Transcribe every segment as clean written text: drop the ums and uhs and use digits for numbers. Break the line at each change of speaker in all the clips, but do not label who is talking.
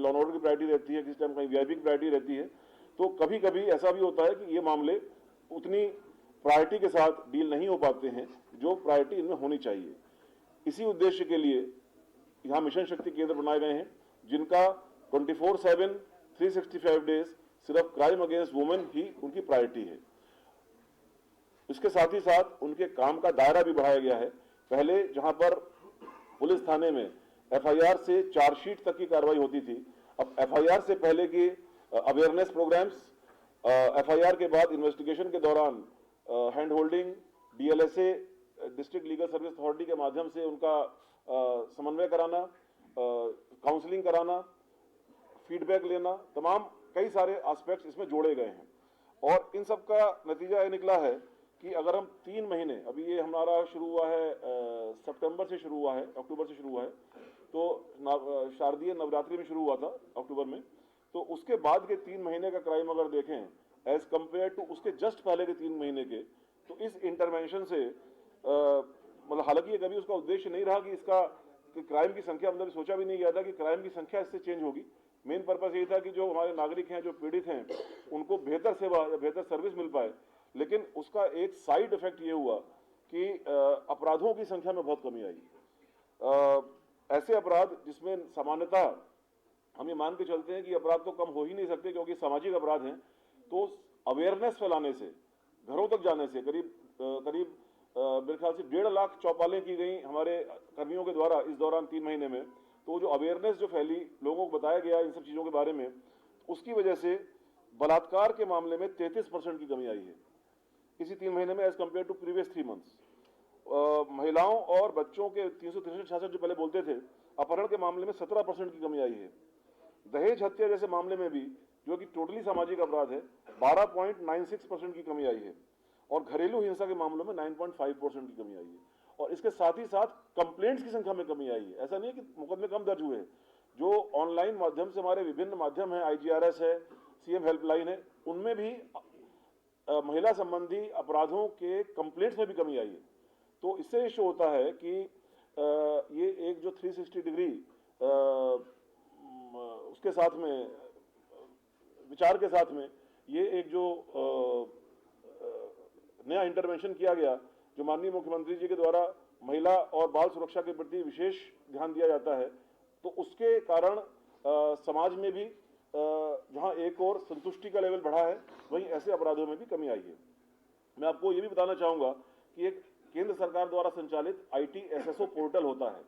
Law and order की priority रहती है, किसी टाइम कहीं वीआईपी की प्रायोरिटी रहती है। तो कभी कभी ऐसा भी होता है कि ये मामले उतनी प्रायोरिटी के साथ डील नहीं हो पाते हैं जो प्रायोरिटी इनमें होनी चाहिए। इसी उद्देश्य के लिए यहाँ मिशन शक्ति केंद्र बनाए गए हैं, जिनका 24/7 365 डेज सिर्फ क्राइम अगेंस्ट वुमेन ही उनकी प्रायोरिटी है। इसके साथ ही साथ उनके काम का दायरा भी बढ़ाया गया है। पहले जहां पर पुलिस थाने में एफआईआर से चार्जशीट तक की कार्रवाई होती थी, अब एफआईआर से पहले की अवेयरनेस प्रोग्राम्स, एफआईआर के बाद इन्वेस्टिगेशन के दौरान hand holding, DLSA district legal service authority के माध्यम से उनका समन्वय कराना, काउंसलिंग कराना, फीडबैक लेना, तमाम कई सारे एस्पेक्ट्स इसमें जोड़े गए हैं। और इन सब का नतीजा ये निकला है कि अगर हम 3 महीने, अभी ये हमारा शुरू हुआ है सितंबर से शुरू हुआ है, अक्टूबर से शुरू हुआ है, तो शारदीय नवरात्रि में शुरू हुआ था अक्टूबर में, तो उसके बाद के 3 महीने का क्राइम अगर देखें एज कंपेयर टू उसके जस्ट पहले के 3 महीने के, तो इस इंटरवेंशन से मतलब हालांकि ये कभी उसका उद्देश्य नहीं रहा कि इसका क्राइम की संख्या, मतलब सोचा भी नहीं गया था कि क्राइम की संख्या इससे चेंज होगी। मेन पर्पस यही था कि जो हमारे नागरिक हैं, जो पीड़ित हैं, उनको बेहतर सेवा या बेहतर सर्विस मिल पाए। लेकिन उसका एक साइड इफेक्ट ये हुआ कि अपराधों की संख्या में बहुत कमी आई। ऐसे अपराध जिसमें सामान्यतः हम ये मान के चलते हैं कि अपराध तो कम हो ही नहीं सकते क्योंकि सामाजिक अपराध हैं, तो अवेयरनेस फैलाने से, घरों तक जाने से करीब मेरे ख्याल से 1.5 लाख चौपालें की गई हमारे कर्मियों के द्वारा इस दौरान 3 महीने में। तो जो अवेयरनेस जो फैली, लोगों को बताया गया इन सब चीज़ों के बारे में, उसकी वजह से बलात्कार के मामले में 33% की कमी आई है इसी 3 महीने में as compared to previous 3 months. महिलाओं और बच्चों के 363-66 जो पहले बोलते थे, अपहरण के मामले में 17% की कमी आई है। दहेज हत्या जैसे मामले में भी, जो कि टोटली सामाजिक अपराध है, 12.96% की कमी आई है। और घरेलू हिंसा के मामलों में 9.5% की कमी आई है। और इसके साथ ही साथ कंप्लेंट्स की संख्या में कमी आई है। ऐसा नहीं है कि मुकदमे कम दर्ज हुए, जो ऑनलाइन माध्यम से हमारे विभिन्न माध्यम है, आईजीआरएस है, सीएम हेल्पलाइन है, उनमें भी महिला संबंधी अपराधों के कंप्लेंट्स में भी कमी आई है। तो इससे शो होता है कि ये एक जो 360 डिग्री उसके साथ में विचार के साथ में ये एक जो नया इंटरवेंशन किया गया, जो माननीय मुख्यमंत्री जी के द्वारा महिला और बाल सुरक्षा के प्रति विशेष ध्यान दिया जाता है, तो उसके कारण समाज में भी जहां एक और संतुष्टि का लेवल बढ़ा है, वहीं ऐसे अपराधों में भी कमी आई है। मैं आपको ये भी बताना चाहूंगा कि एक केंद्र सरकार द्वारा संचालित ITSSO पोर्टल होता है।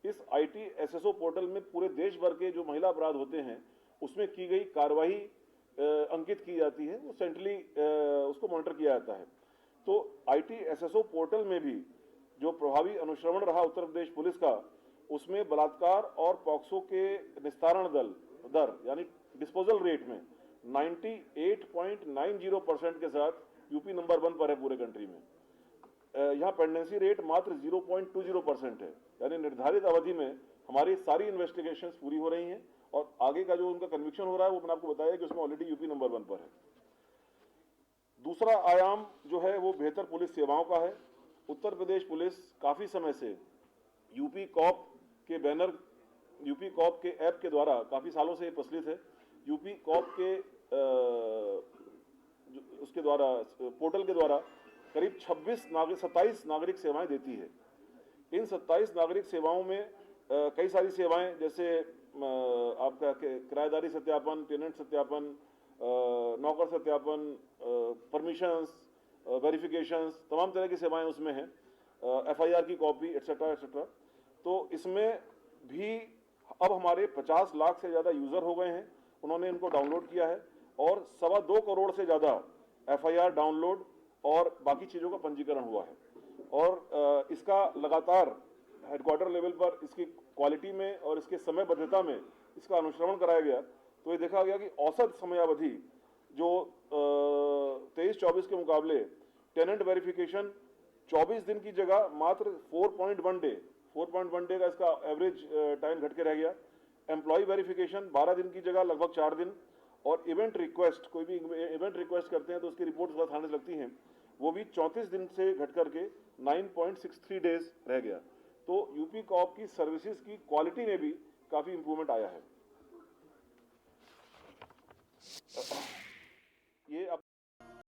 इस ITSSO पोर्टल में पूरे देश भर के जो महिला अपराध होते हैं उसमें की गई कार्रवाई अंकित की जाती है, वो सेंट्रली उसको मॉनिटर किया जाता है। तो ITSSO पोर्टल में भी जो प्रभावी अनुश्रवण रहा उत्तर प्रदेश पुलिस का, उसमें बलात्कार और पॉक्सो के निस्तारण दर यानी डिस्पोजल रेट में 98.90% के साथ यूपी नंबर 1 पर है पूरे कंट्री में। यहाँ पेंडेंसी रेट मात्र 0.20% है, यानी निर्धारित अवधि में हमारी सारी इन्वेस्टिगेशंस पूरी हो रही हैं और आगे का जो उनका कन्विक्शन हो रहा है वो मैंने आपको बताया कि उसमें ऑलरेडी यूपी नंबर 1 पर है। दूसरा आयाम जो है वो बेहतर पुलिस सेवाओं का है। उत्तर प्रदेश पुलिस काफ़ी समय से यूपी कॉप के बैनर, यूपी कॉप के ऐप के द्वारा काफ़ी सालों से ये प्रचलित है। यूपी कॉप के उसके द्वारा पोर्टल के द्वारा करीब 27 नागरिक सेवाएं देती है। इन 27 नागरिक सेवाओं में कई सारी सेवाएं, जैसे आपका किराएदारी सत्यापन, टेनेंट सत्यापन, नौकर सत्यापन, परमिशंस, वेरिफिकेशंस, तमाम तरह की सेवाएं उसमें हैं, FIR की कॉपी एटसेट्रा एटसेट्रा। तो इसमें भी अब हमारे 50 लाख से ज़्यादा यूज़र हो गए हैं, उन्होंने इनको डाउनलोड किया है और 2.25 करोड़ से ज़्यादा FIR डाउनलोड और बाकी चीज़ों का पंजीकरण हुआ है। और इसका लगातार हेडक्वार्टर लेवल पर इसकी क्वालिटी में और इसके समयबद्धता में इसका अनुश्रवण कराया गया, तो ये देखा गया कि औसत समयावधि जो 23-24 के मुकाबले टेनेंट वेरिफिकेशन 24 दिन की जगह मात्र 4.1 डे का इसका एवरेज टाइम घट के रह गया। एम्प्लॉय वेरिफिकेशन 12 दिन की जगह लगभग 4 दिन, और इवेंट रिक्वेस्ट, कोई भी इवेंट रिक्वेस्ट करते हैं तो उसकी रिपोर्ट उसका थाने लगती हैं, वो भी 34 दिन से घट करके 9.63 डेज रह गया। तो यूपी कॉप की सर्विसेज की क्वालिटी में भी काफ़ी इंप्रूवमेंट आया है।